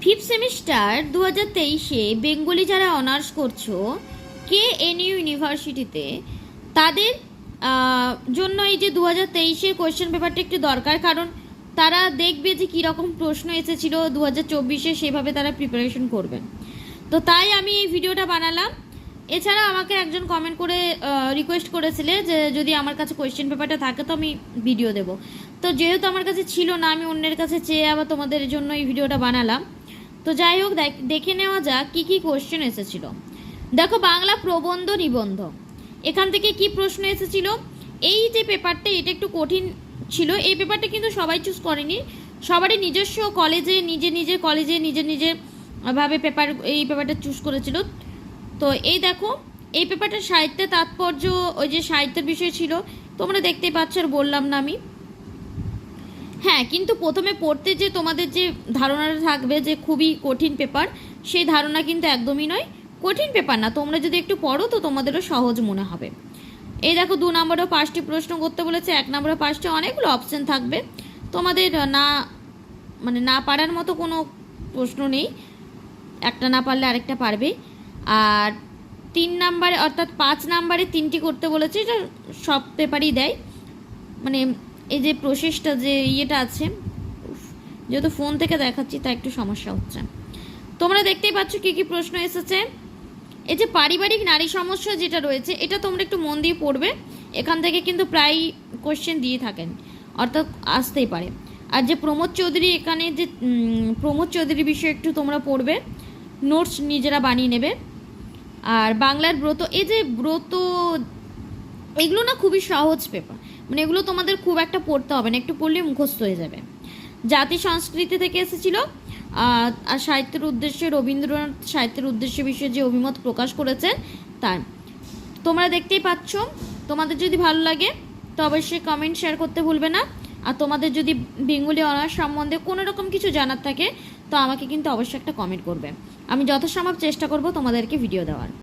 Fifth semester 2023-এ Bengali যারা honours করছো KNU ইউনিভার্সিটিতে, তাদের জন্য এই যে 2023-এর কোয়েশ্চেন পেপারটা একটু দরকার, কারণ তারা দেখবে যে কীরকম প্রশ্ন এসেছিলো 2024-এ, সেভাবে তারা প্রিপারেশন করবে। তো তাই আমি এই ভিডিওটা বানালাম। এছাড়া আমাকে একজন কমেন্ট করে রিকোয়েস্ট করেছিলে যে যদি আমার কাছে কোয়েশ্চেন পেপারটা থাকে তো আমি ভিডিও দেব। তো যেহেতু আমার কাছে ছিল না, আমি অন্যের কাছে চেয়ে আবার তোমাদের জন্য এই ভিডিওটা বানালাম। তো যাই হোক, দেখে নেওয়া যাক কী কী কোয়েশ্চেন এসেছিলো। দেখো, বাংলা প্রবন্ধ নিবন্ধ, এখান থেকে কি প্রশ্ন এসেছিল। এই যে পেপারটা, এটা একটু কঠিন ছিল। এই পেপারটা কিন্তু সবাই চুজ করেনি, সবারই নিজস্ব কলেজে নিজের ভাবে এই পেপারটা চুজ করেছিল। তো এই দেখো, এই পেপারটা সাহিত্যের তাৎপর্য, ওই যে সাহিত্যের বিষয় ছিল, তোমরা দেখতেই পাচ্ছ, আর বললাম না আমি। হ্যাঁ, কিন্তু প্রথমে পড়তে যে তোমাদের যে ধারণাটা থাকবে যে খুবই কঠিন পেপার, সেই ধারণা কিন্তু একদমই নয়। কঠিন পেপার না, তোমরা যদি একটু পড়ো তো তোমাদেরও সহজ মনে হবে। এই দেখো, 2 নম্বরেও 5টি প্রশ্ন করতে বলেছে, 1 নম্বরে 5টি, অনেকগুলো অপশান থাকবে। তোমাদের না পারার মতো কোনো প্রশ্ন নেই, একটা না পারলে আরেকটা পারবে। আর 3 নম্বরে অর্থাৎ 5 নম্বরে 3টি করতে বলেছে, এটা সব পেপারই দেয়। মানে এই যে প্রসেসটা যে ইয়েটা আছে, যেহেতু ফোন থেকে দেখাচ্ছি তা একটু সমস্যা হচ্ছে। তোমরা দেখতেই পাচ্ছ কী কী প্রশ্ন এসেছে। এই যে পারিবারিক নারী সমস্যা যেটা রয়েছে, এটা তোমরা একটু মন দিয়ে পড়বে। এখান থেকে কিন্তু প্রায় কোশ্চেন দিয়ে থাকেন, অর্থাৎ আসতেই পারে। আর যে প্রমোদ চৌধুরী, এখানে যে প্রমোদ চৌধুরী বিষয়ে একটু তোমরা পড়বে, নোটস নিজেরা বানিয়ে নেবে। আর বাংলার ব্রত, এই যে ব্রত, এগুলো না খুবই সহজ পেপার, মানে এগুলো তোমাদের খুব একটা পড়তে হবে না, একটু পড়লে মুখস্থ হয়ে যাবে। জাতি সংস্কৃতি থেকে এসেছিল। আর সাহিত্যের উদ্দেশ্যে, রবীন্দ্রনাথ সাহিত্যের উদ্দেশ্যে বিষয়ে যে অভিমত প্রকাশ করেছেন তার। তোমরা দেখতেই পাচ্ছ। তোমাদের যদি ভালো লাগে তো অবশ্যই কমেন্ট শেয়ার করতে ভুলবে না। আর তোমাদের যদি বেঙ্গলি অনার্স সম্বন্ধে কোনো রকম কিছু জানার থাকে তো আমাকে কিন্তু অবশ্যই একটা কমেন্ট করবে। আমি যথাসম্ভব চেষ্টা করব তোমাদেরকে ভিডিও দেওয়ার।